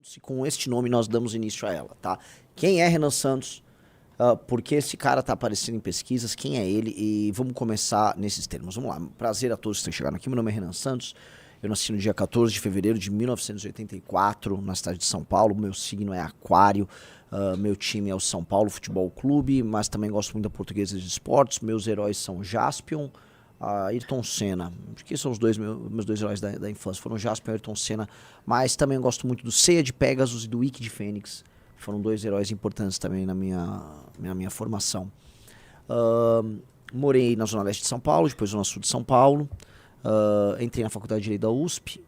Santos. E com este nome nós damos início a ela, tá? Quem é Renan Santos? Por que esse cara tá aparecendo em pesquisas? Quem é ele? E vamos começar nesses termos. Vamos lá. Prazer a todos que estão chegando aqui. Meu nome é Renan Santos. Eu nasci no dia 14 de fevereiro de 1984, na cidade de São Paulo. Meu signo é Aquário. Meu time é o São Paulo Futebol Clube, mas também gosto muito da Portuguesa de Esportes. Meus heróis são Jaspion, Ayrton Senna. Acho que são os meus dois heróis da infância. Foram Jaspion e Ayrton Senna. Mas também gosto muito do Ceia de Pegasus e do Wiki de Fênix. Foram dois heróis importantes também na minha formação. Morei na Zona Leste de São Paulo, depois Zona Sul de São Paulo. Entrei na Faculdade de Direito da USP.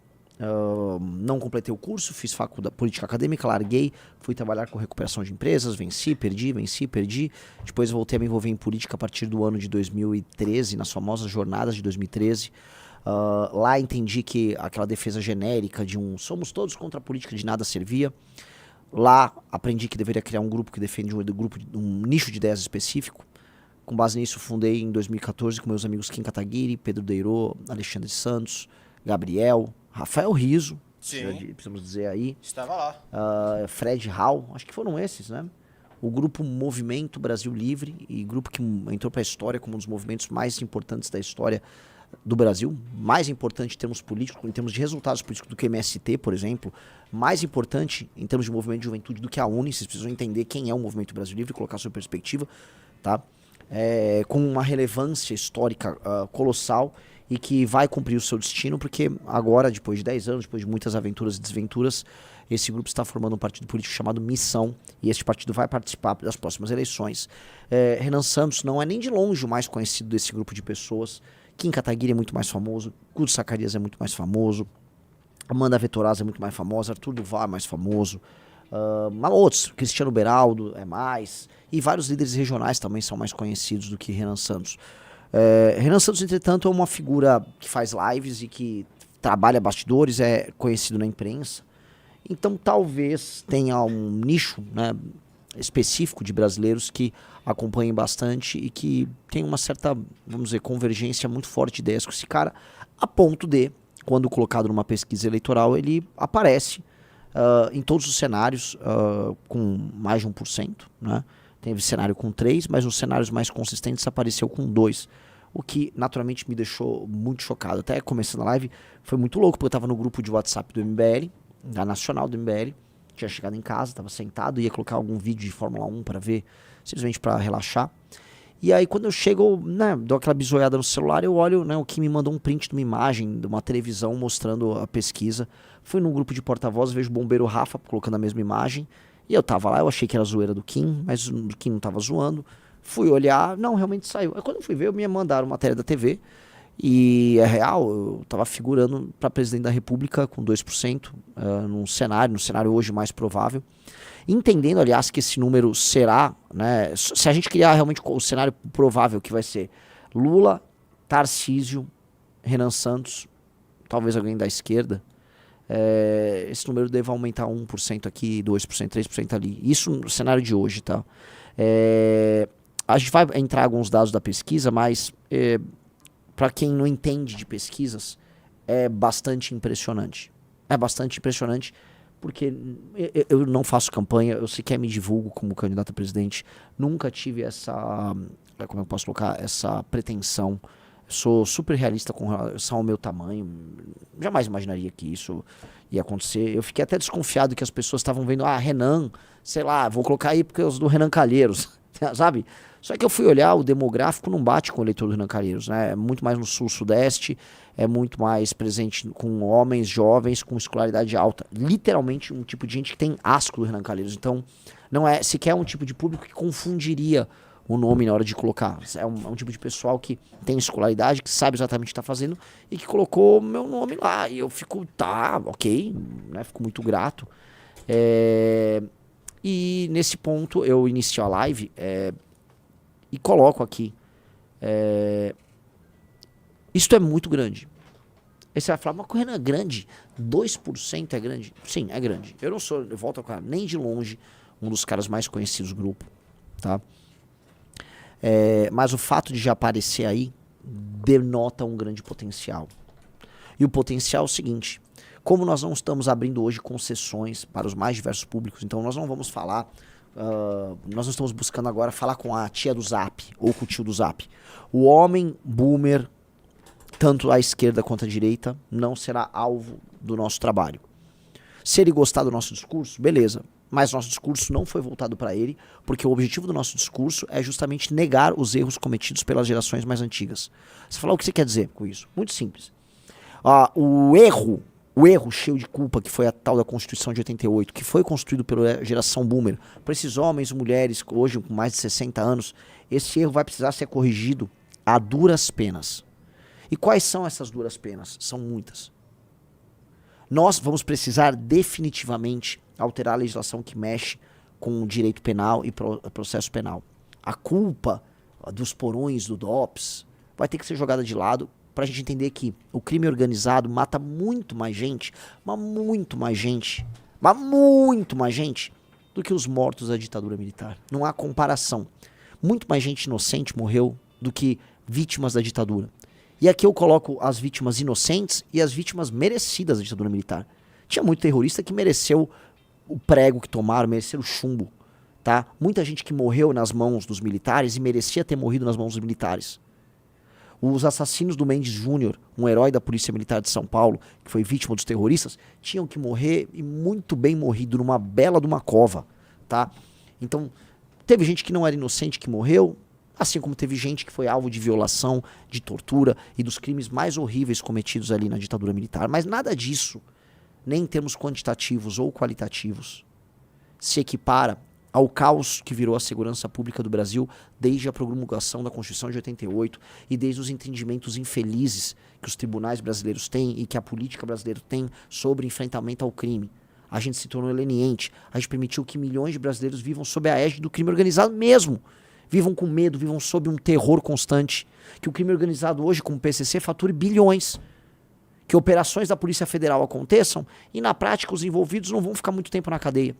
Não completei o curso, fiz faculdade política acadêmica, larguei, fui trabalhar com recuperação de empresas, venci, perdi. Depois voltei a me envolver em política a partir do ano de 2013, nas famosas jornadas de 2013. Lá entendi que aquela defesa genérica de somos todos contra a política de nada servia. Lá aprendi que deveria criar um grupo que defende um nicho de ideias específico. Com base nisso, fundei em 2014 com meus amigos Kim Kataguiri, Pedro Deirô, Alexandre Santos, Gabriel, Rafael Riso, precisamos dizer aí. Estava lá. Fred Hall, acho que foram esses, né? O grupo Movimento Brasil Livre, e grupo que entrou para a história como um dos movimentos mais importantes da história do Brasil, mais importante em termos políticos, em termos de resultados políticos do que o MST, por exemplo, mais importante em termos de movimento de juventude do que a UNE. Vocês precisam entender quem é o Movimento Brasil Livre e colocar a sua perspectiva, tá? Com uma relevância histórica colossal e que vai cumprir o seu destino, porque agora, depois de 10 anos, depois de muitas aventuras e desventuras, esse grupo está formando um partido político chamado Missão, e este partido vai participar das próximas eleições. Renan Santos não é nem de longe o mais conhecido desse grupo de pessoas. Kim Kataguiri é muito mais famoso, Guto Zacarias é muito mais famoso, Amanda Vettorazzi é muito mais famosa, Arthur Duval é mais famoso, outros, Cristiano Beraldo é mais, e vários líderes regionais também são mais conhecidos do que Renan Santos. Renan Santos, entretanto, é uma figura que faz lives e que trabalha bastidores, é conhecido na imprensa, então talvez tenha um nicho, né, específico de brasileiros que acompanhem bastante e que tem uma certa, vamos dizer, convergência muito forte de ideias com esse cara, a ponto de, quando colocado numa pesquisa eleitoral, ele aparece em todos os cenários com mais de 1%, né? Teve cenário com 3%, mas nos cenários mais consistentes apareceu com 2%, o que naturalmente me deixou muito chocado. Até começando a live foi muito louco, porque eu estava no grupo de WhatsApp do MBL, da Nacional do MBL, tinha chegado em casa, estava sentado, ia colocar algum vídeo de Fórmula 1 para ver, simplesmente para relaxar. E aí quando eu chego, né, dou aquela bisoiada no celular, eu olho, né, o que me mandou um print de uma imagem, de uma televisão mostrando a pesquisa. Fui num grupo de porta-vozes, vejo o bombeiro Rafa colocando a mesma imagem, e eu tava lá, eu achei que era zoeira do Kim, mas o Kim não tava zoando. Fui olhar, não, realmente saiu. Aí quando eu fui ver, me mandaram matéria da TV, e é real, eu estava figurando para presidente da República com 2%, no cenário hoje mais provável. Entendendo, aliás, que esse número será, né, se a gente criar realmente o cenário provável que vai ser Lula, Tarcísio, Renan Santos, talvez alguém da esquerda, esse número deve aumentar 1% aqui, 2%, 3% ali. Isso no cenário de hoje, tá? A gente vai entrar alguns dados da pesquisa, mas para quem não entende de pesquisas, é bastante impressionante. É bastante impressionante porque eu não faço campanha, eu sequer me divulgo como candidato a presidente, nunca tive essa, como eu posso colocar, essa pretensão. Sou super realista com relação ao meu tamanho, jamais imaginaria que isso ia acontecer. Eu fiquei até desconfiado que as pessoas estavam vendo, Renan, sei lá, vou colocar aí porque eu sou do Renan Calheiros, sabe? Só que eu fui olhar, o demográfico não bate com o eleitor do Renan Calheiros, né? É muito mais no sul-sudeste, é muito mais presente com homens jovens com escolaridade alta. Literalmente um tipo de gente que tem asco do Renan Calheiros. Então, não é sequer um tipo de público que confundiria o nome na hora de colocar. É um tipo de pessoal que tem escolaridade, que sabe exatamente o que está fazendo e que colocou meu nome lá. E eu fico, ok, né? Fico muito grato. E nesse ponto eu inicio a live e coloco aqui. Isto é muito grande. Aí você vai falar, mas o Renan é grande? 2% é grande? Sim, é grande. Eu não sou, eu volto a falar, nem de longe um dos caras mais conhecidos do grupo, tá? Mas o fato de já aparecer aí denota um grande potencial. E o potencial é o seguinte: Como nós não estamos abrindo hoje concessões para os mais diversos públicos, então nós não vamos falar, nós não estamos buscando agora falar com a tia do Zap ou com o tio do Zap. O homem boomer, tanto à esquerda quanto à direita, não será alvo do nosso trabalho. Se ele gostar do nosso discurso, beleza. Mas nosso discurso não foi voltado para ele, porque o objetivo do nosso discurso é justamente negar os erros cometidos pelas gerações mais antigas. Você fala, o que você quer dizer com isso? Muito simples. O erro cheio de culpa que foi a tal da Constituição de 88, que foi construído pela geração boomer, para esses homens e mulheres hoje com mais de 60 anos, esse erro vai precisar ser corrigido a duras penas. E quais são essas duras penas? São muitas. Nós vamos precisar definitivamente alterar a legislação que mexe com o direito penal e processo penal. A culpa dos porões do DOPS vai ter que ser jogada de lado para a gente entender que o crime organizado mata muito mais gente, mas muito mais gente do que os mortos da ditadura militar. Não há comparação. Muito mais gente inocente morreu do que vítimas da ditadura. E aqui eu coloco as vítimas inocentes e as vítimas merecidas da ditadura militar. Tinha muito terrorista que mereceu o prego que tomaram, mereceu o chumbo, tá? Muita gente que morreu nas mãos dos militares e merecia ter morrido nas mãos dos militares. Os assassinos do Mendes Júnior, um herói da Polícia Militar de São Paulo, que foi vítima dos terroristas, tinham que morrer e muito bem morrido numa bela de uma cova, tá? Então, teve gente que não era inocente que morreu, assim como teve gente que foi alvo de violação, de tortura e dos crimes mais horríveis cometidos ali na ditadura militar. Mas nada disso, nem em termos quantitativos ou qualitativos, se equipara ao caos que virou a segurança pública do Brasil desde a promulgação da Constituição de 88 e desde os entendimentos infelizes que os tribunais brasileiros têm e que a política brasileira tem sobre enfrentamento ao crime. A gente se tornou leniente, a gente permitiu que milhões de brasileiros vivam sob a égide do crime organizado mesmo. Vivam com medo, vivam sob um terror constante. Que o crime organizado hoje, como o PCC, fature bilhões. Que operações da Polícia Federal aconteçam e, na prática, os envolvidos não vão ficar muito tempo na cadeia.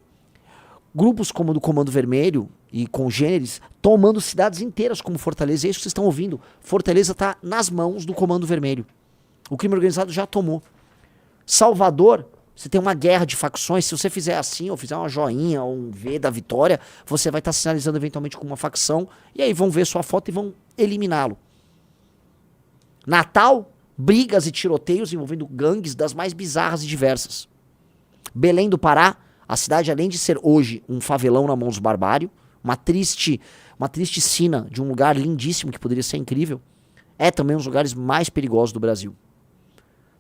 Grupos como o do Comando Vermelho e congêneres tomando cidades inteiras como Fortaleza. É isso que vocês estão ouvindo. Fortaleza está nas mãos do Comando Vermelho. O crime organizado já tomou. Salvador, você tem uma guerra de facções. Se você fizer assim, ou fizer uma joinha, ou um V da vitória, você vai estar sinalizando eventualmente com uma facção. E aí vão ver sua foto e vão eliminá-lo. Natal, brigas e tiroteios envolvendo gangues das mais bizarras e diversas. Belém do Pará, a cidade, além de ser hoje um favelão na mão dos barbários, uma triste sina de um lugar lindíssimo que poderia ser incrível, é também um dos lugares mais perigosos do Brasil.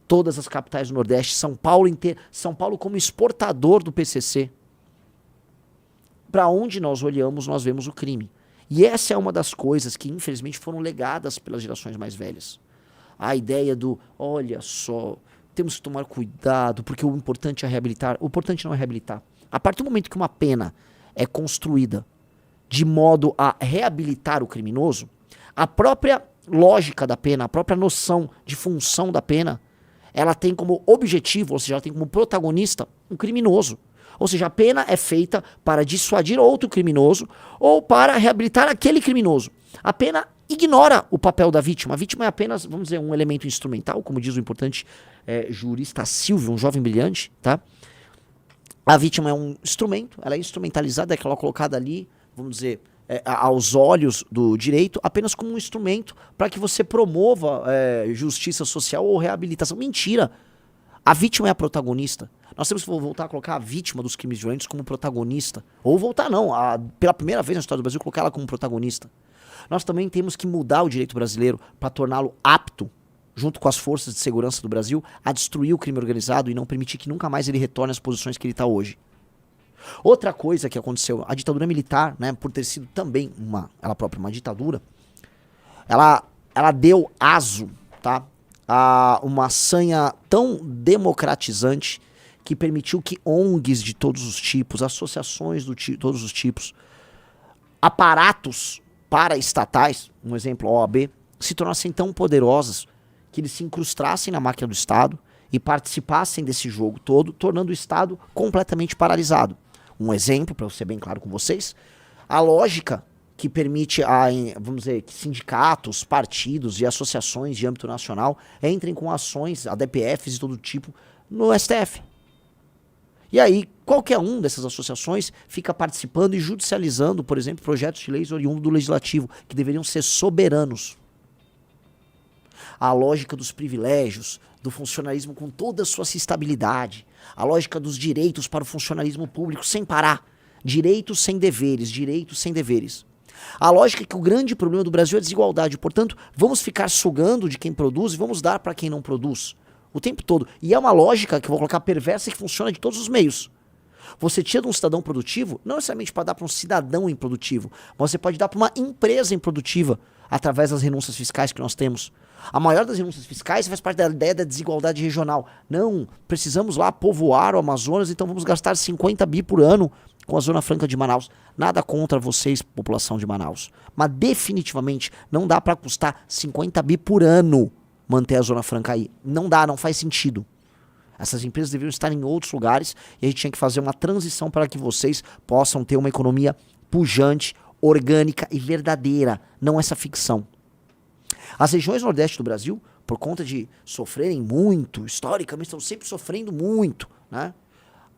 Todas as capitais do Nordeste, São Paulo inteiro, São Paulo como exportador do PCC. Para onde nós olhamos, nós vemos o crime. E essa é uma das coisas que, infelizmente, foram legadas pelas gerações mais velhas. A ideia do, olha só, temos que tomar cuidado, porque o importante é reabilitar. O importante não é reabilitar. A partir do momento que uma pena é construída de modo a reabilitar o criminoso, a própria lógica da pena, a própria noção de função da pena, ela tem como objetivo, ou seja, ela tem como protagonista um criminoso. Ou seja, a pena é feita para dissuadir outro criminoso ou para reabilitar aquele criminoso. A pena ignora o papel da vítima. A vítima é apenas, vamos dizer, um elemento instrumental, como diz o importante jurista Silvio, um jovem brilhante, tá? A vítima é um instrumento, ela é instrumentalizada, é aquela colocada ali, vamos dizer, aos olhos do direito, apenas como um instrumento para que você promova justiça social ou reabilitação. Mentira! A vítima é a protagonista. Nós temos que voltar a colocar a vítima dos crimes violentos como protagonista. Ou voltar não, pela primeira vez na história do Brasil, colocar ela como protagonista. Nós também temos que mudar o direito brasileiro para torná-lo apto, junto com as forças de segurança do Brasil, a destruir o crime organizado e não permitir que nunca mais ele retorne às posições que ele está hoje. Outra coisa que aconteceu, a ditadura militar, né, por ter sido também ela própria uma ditadura, ela deu aso, tá, a uma sanha tão democratizante que permitiu que ONGs de todos os tipos, associações de todos os tipos, aparatos paraestatais, um exemplo, a OAB, se tornassem tão poderosas que eles se incrustassem na máquina do Estado e participassem desse jogo todo, tornando o Estado completamente paralisado. Um exemplo, para eu ser bem claro com vocês, a lógica que permite, vamos dizer, que sindicatos, partidos e associações de âmbito nacional entrem com ações, ADPFs de todo tipo, no STF. E aí, qualquer um dessas associações fica participando e judicializando, por exemplo, projetos de leis oriundos do legislativo, que deveriam ser soberanos. A lógica dos privilégios, do funcionalismo com toda a sua estabilidade, a lógica dos direitos para o funcionalismo público sem parar. Direitos sem deveres, direitos sem deveres. A lógica é que o grande problema do Brasil é a desigualdade, portanto, vamos ficar sugando de quem produz e vamos dar para quem não produz. O tempo todo. E é uma lógica que eu vou colocar perversa que funciona de todos os meios. Você tira de um cidadão produtivo, não necessariamente para dar para um cidadão improdutivo, mas você pode dar para uma empresa improdutiva, através das renúncias fiscais que nós temos. A maior das renúncias fiscais faz parte da ideia da desigualdade regional. Não, precisamos lá povoar o Amazonas, então vamos gastar 50 bi por ano com a Zona Franca de Manaus. Nada contra vocês, população de Manaus. Mas definitivamente não dá para custar 50 bi por ano manter a Zona Franca aí. Não dá, não faz sentido. Essas empresas deveriam estar em outros lugares e a gente tinha que fazer uma transição para que vocês possam ter uma economia pujante, orgânica e verdadeira, não essa ficção. As regiões nordeste do Brasil, por conta de sofrerem muito, historicamente estão sempre sofrendo muito, né?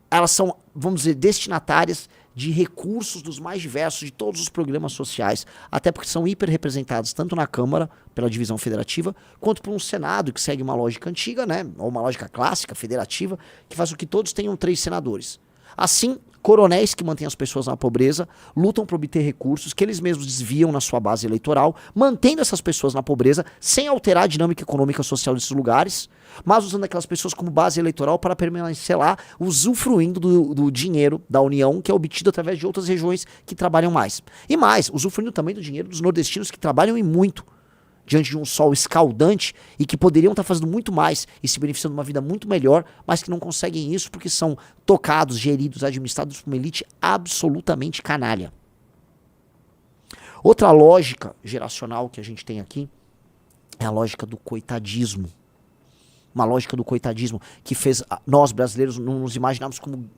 Elas são, vamos dizer, destinatárias de recursos dos mais diversos de todos os programas sociais, até porque são hiperrepresentados tanto na Câmara, pela divisão federativa, quanto por um Senado que segue uma lógica antiga, né, ou uma lógica clássica, federativa, que faz com que todos tenham 3 senadores. Assim, coronéis que mantêm as pessoas na pobreza lutam por obter recursos que eles mesmos desviam na sua base eleitoral, mantendo essas pessoas na pobreza sem alterar a dinâmica econômica e social desses lugares, mas usando aquelas pessoas como base eleitoral para permanecer lá, usufruindo do dinheiro da União, que é obtido através de outras regiões que trabalham mais. E mais, usufruindo também do dinheiro dos nordestinos que trabalham e muito, diante de um sol escaldante e que poderiam estar fazendo muito mais e se beneficiando de uma vida muito melhor, mas que não conseguem isso porque são tocados, geridos, administrados por uma elite absolutamente canalha. Outra lógica geracional que a gente tem aqui é a lógica do coitadismo. Uma lógica do coitadismo que fez nós brasileiros não nos imaginarmos como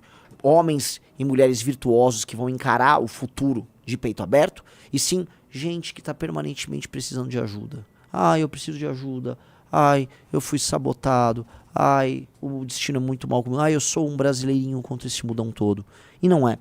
homens e mulheres virtuosos que vão encarar o futuro de peito aberto, e sim gente que está permanentemente precisando de ajuda. Ai, eu preciso de ajuda. Ai, eu fui sabotado. Ai, o destino é muito mal comigo. Ai, eu sou um brasileirinho contra esse mundão todo. E não é.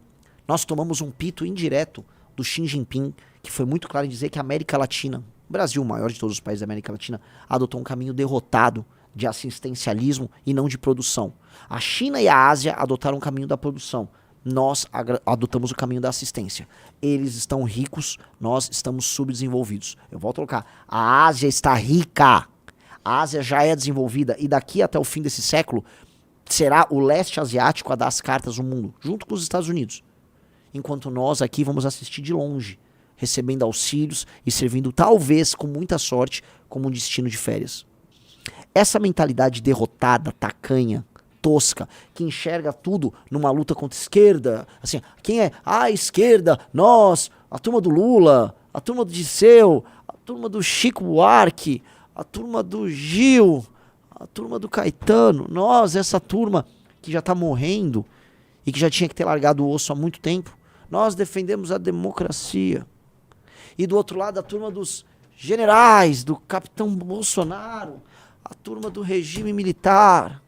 Nós tomamos um pito indireto do Xi Jinping, que foi muito claro em dizer que a América Latina, o Brasil, o maior de todos os países da América Latina, adotou um caminho derrotado de assistencialismo e não de produção. A China e a Ásia adotaram o caminho da produção. Nós adotamos o caminho da assistência. Eles estão ricos, nós estamos subdesenvolvidos. Eu volto a colocar. A Ásia está rica. A Ásia já é desenvolvida e daqui até o fim desse século será o leste asiático a dar as cartas no mundo, junto com os Estados Unidos. Enquanto nós aqui vamos assistir de longe, recebendo auxílios e servindo, talvez, com muita sorte, como um destino de férias. Essa mentalidade derrotada, tacanha, tosca, que enxerga tudo numa luta contra a esquerda, assim, quem é? A esquerda, nós, a turma do Lula, a turma do Disseu, a turma do Chico Buarque, a turma do Gil, a turma do Caetano, nós, essa turma que já tá morrendo e que já tinha que ter largado o osso há muito tempo, nós defendemos a democracia. E do outro lado, a turma dos generais, do capitão Bolsonaro, a turma do regime militar,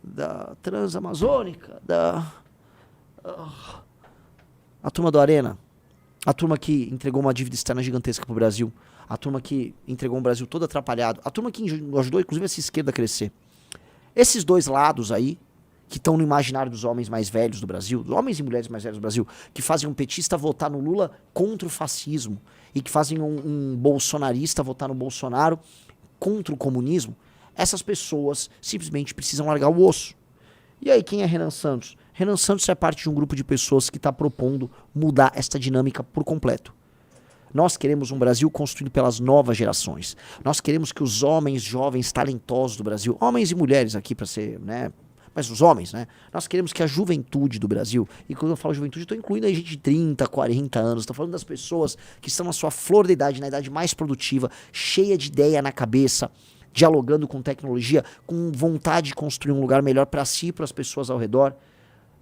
da Transamazônica, a turma do Arena, a turma que entregou uma dívida externa gigantesca pro Brasil, a turma que entregou um Brasil todo atrapalhado, a turma que ajudou inclusive essa esquerda a crescer. Esses dois lados aí, que estão no imaginário dos homens mais velhos do Brasil, dos homens e mulheres mais velhos do Brasil, que fazem um petista votar no Lula contra o fascismo, e que fazem um bolsonarista votar no Bolsonaro contra o comunismo, essas pessoas simplesmente precisam largar o osso. E aí, quem é Renan Santos? Renan Santos é parte de um grupo de pessoas que está propondo mudar esta dinâmica por completo. Nós queremos um Brasil construído pelas novas gerações. Nós queremos que os homens jovens talentosos do Brasil, homens e mulheres aqui para ser, né, mas os homens, né? Nós queremos que a juventude do Brasil, e quando eu falo juventude, estou incluindo aí gente de 30, 40 anos, estou falando das pessoas que estão na sua flor da idade, na idade mais produtiva, cheia de ideia na cabeça, dialogando com tecnologia, com vontade de construir um lugar melhor para si e para as pessoas ao redor.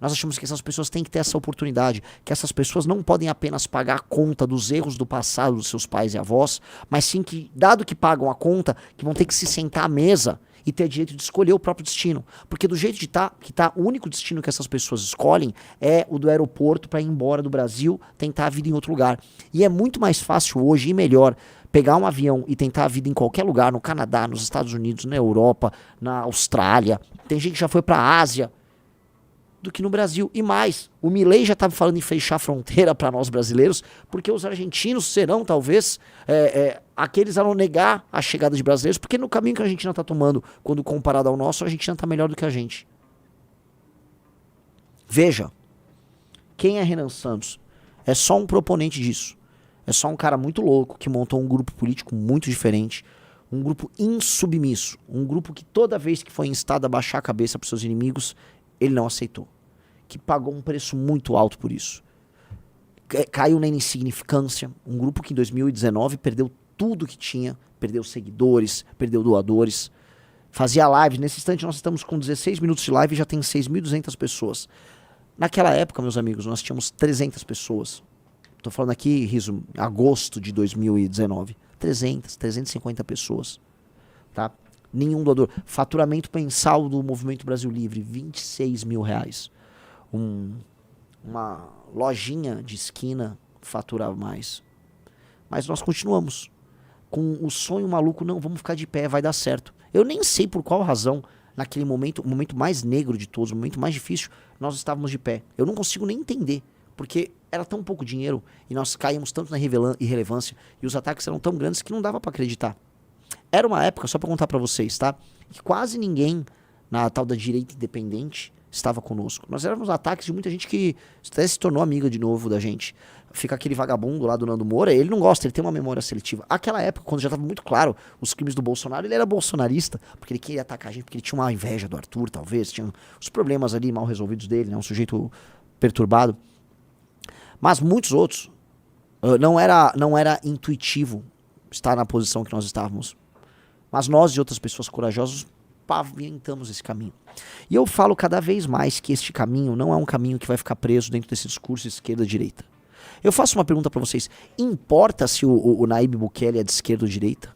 Nós achamos que essas pessoas têm que ter essa oportunidade, que essas pessoas não podem apenas pagar a conta dos erros do passado dos seus pais e avós, mas sim que, dado que pagam a conta, que vão ter que se sentar à mesa e ter direito de escolher o próprio destino. Porque do jeito que tá, o único destino que essas pessoas escolhem é o do aeroporto para ir embora do Brasil, tentar a vida em outro lugar. E é muito mais fácil hoje e melhor pegar um avião e tentar a vida em qualquer lugar, no Canadá, nos Estados Unidos, na Europa, na Austrália. Tem gente que já foi para a Ásia, do que no Brasil. E mais, o Milei já estava falando em fechar a fronteira para nós brasileiros, porque os argentinos serão, talvez, aqueles a não negar a chegada de brasileiros, porque no caminho que a Argentina está tomando, quando comparado ao nosso, a Argentina está melhor do que a gente. Veja, quem é Renan Santos? É só um proponente disso. É só um cara muito louco que montou um grupo político muito diferente, um grupo insubmisso, um grupo que toda vez que foi instado a baixar a cabeça para seus inimigos, ele não aceitou. Que pagou um preço muito alto por isso. Caiu na insignificância. Um grupo que em 2019 perdeu tudo que tinha. Perdeu seguidores, perdeu doadores. Fazia lives. Nesse instante nós estamos com 16 minutos de live e já tem 6.200 pessoas. Naquela época, meus amigos, nós tínhamos 300 pessoas. Estou falando aqui, Riso, agosto de 2019. 350 pessoas. Tá? Nenhum doador. Faturamento mensal do Movimento Brasil Livre, R$26 mil. Uma lojinha de esquina faturava mais. Mas nós continuamos com o sonho maluco, não, vamos ficar de pé, vai dar certo. Eu nem sei por qual razão, naquele momento, o momento mais negro de todos, o momento mais difícil, nós estávamos de pé. Eu não consigo nem entender, porque era tão pouco dinheiro e nós caímos tanto na irrelevância e os ataques eram tão grandes que não dava para acreditar. Era uma época, só para contar para vocês, tá? Que quase ninguém na tal da direita independente estava conosco. Nós éramos ataques de muita gente que até se tornou amiga de novo da gente. Fica aquele vagabundo lá do Nando Moura, ele não gosta, ele tem uma memória seletiva. Aquela época, quando já estava muito claro os crimes do Bolsonaro, ele era bolsonarista, porque ele queria atacar a gente, porque ele tinha uma inveja do Arthur, talvez, tinha os problemas ali mal resolvidos dele, né? Um sujeito perturbado. Mas muitos outros, não era intuitivo estar na posição que nós estávamos. Mas nós e outras pessoas corajosas pavimentamos esse caminho. E eu falo cada vez mais que este caminho não é um caminho que vai ficar preso dentro desse discurso esquerda-direita. Eu faço uma pergunta para vocês. Importa se o Nayib Bukele é de esquerda ou direita?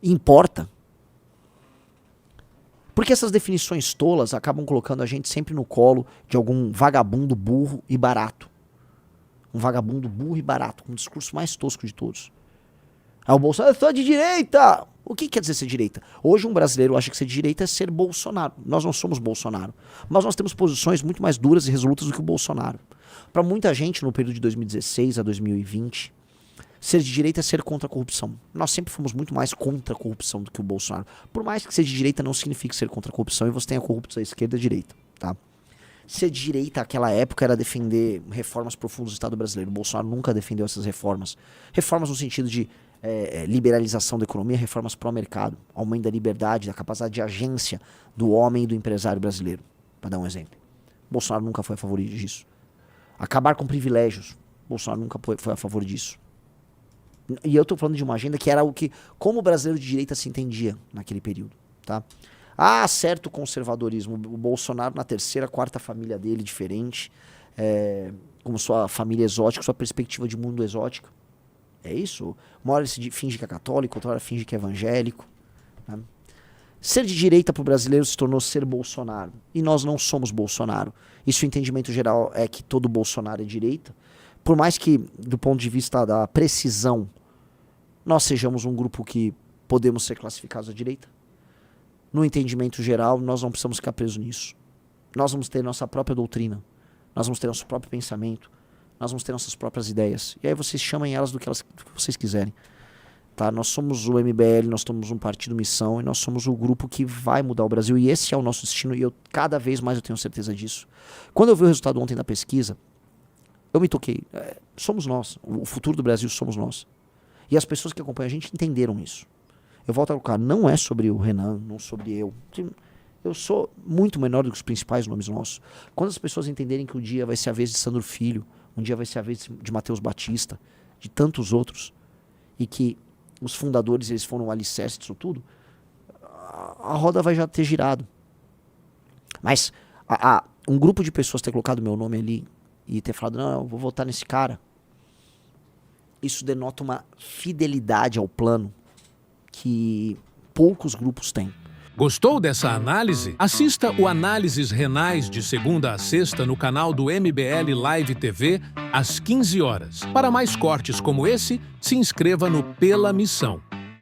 Importa. Porque essas definições tolas acabam colocando a gente sempre no colo de algum vagabundo burro e barato. Um vagabundo burro e barato, com o discurso mais tosco de todos. Aí o Bolsonaro, eu sou de direita! O que quer dizer ser direita? Hoje um brasileiro acha que ser de direita é ser Bolsonaro. Nós não somos Bolsonaro. Mas nós temos posições muito mais duras e resolutas do que o Bolsonaro. Para muita gente, no período de 2016 a 2020, ser de direita é ser contra a corrupção. Nós sempre fomos muito mais contra a corrupção do que o Bolsonaro. Por mais que ser de direita não signifique ser contra a corrupção, e você tenha corruptos à esquerda e à direita, tá? Ser de direita naquela época era defender reformas profundas do Estado brasileiro. O Bolsonaro nunca defendeu essas reformas. Reformas no sentido de liberalização da economia, reformas pró-mercado, aumento da liberdade, da capacidade de agência do homem e do empresário brasileiro, para dar um exemplo. Bolsonaro nunca foi a favor disso. Acabar com privilégios, Bolsonaro nunca foi a favor disso. E eu estou falando de uma agenda que era o que, como o brasileiro de direita se entendia naquele período, tá? Certo conservadorismo, o Bolsonaro na terceira, quarta família dele, diferente, como sua família exótica, sua perspectiva de mundo exótica. É isso? Uma hora ele finge que é católico, outra hora finge que é evangélico. Né? Ser de direita para o brasileiro se tornou ser Bolsonaro. E nós não somos Bolsonaro. Isso, o entendimento geral é que todo Bolsonaro é direita. Por mais que, do ponto de vista da precisão, nós sejamos um grupo que podemos ser classificados à direita, no entendimento geral, nós não precisamos ficar presos nisso. Nós vamos ter nossa própria doutrina. Nós vamos ter nosso próprio pensamento. Nós vamos ter nossas próprias ideias. E aí vocês chamem elas do que vocês quiserem. Tá? Nós somos o MBL, nós somos um partido missão e nós somos o grupo que vai mudar o Brasil. E esse é o nosso destino e cada vez mais eu tenho certeza disso. Quando eu vi o resultado ontem da pesquisa, eu me toquei. Somos nós. O futuro do Brasil somos nós. E as pessoas que acompanham a gente entenderam isso. Eu volto a colocar, não é sobre o Renan, não sobre eu. Eu sou muito menor do que os principais nomes nossos. Quando as pessoas entenderem que um dia vai ser a vez de Sandro Filho, um dia vai ser a vez de Matheus Batista, de tantos outros, e que os fundadores eles foram o alicerce disso tudo, a roda vai já ter girado. Mas Um grupo de pessoas ter colocado meu nome ali e ter falado, não, eu vou votar nesse cara, isso denota uma fidelidade ao plano que poucos grupos têm. Gostou dessa análise? Assista o Análises Renais de segunda a sexta no canal do MBL Live TV, às 15 horas. Para mais cortes como esse, se inscreva no Pela Missão.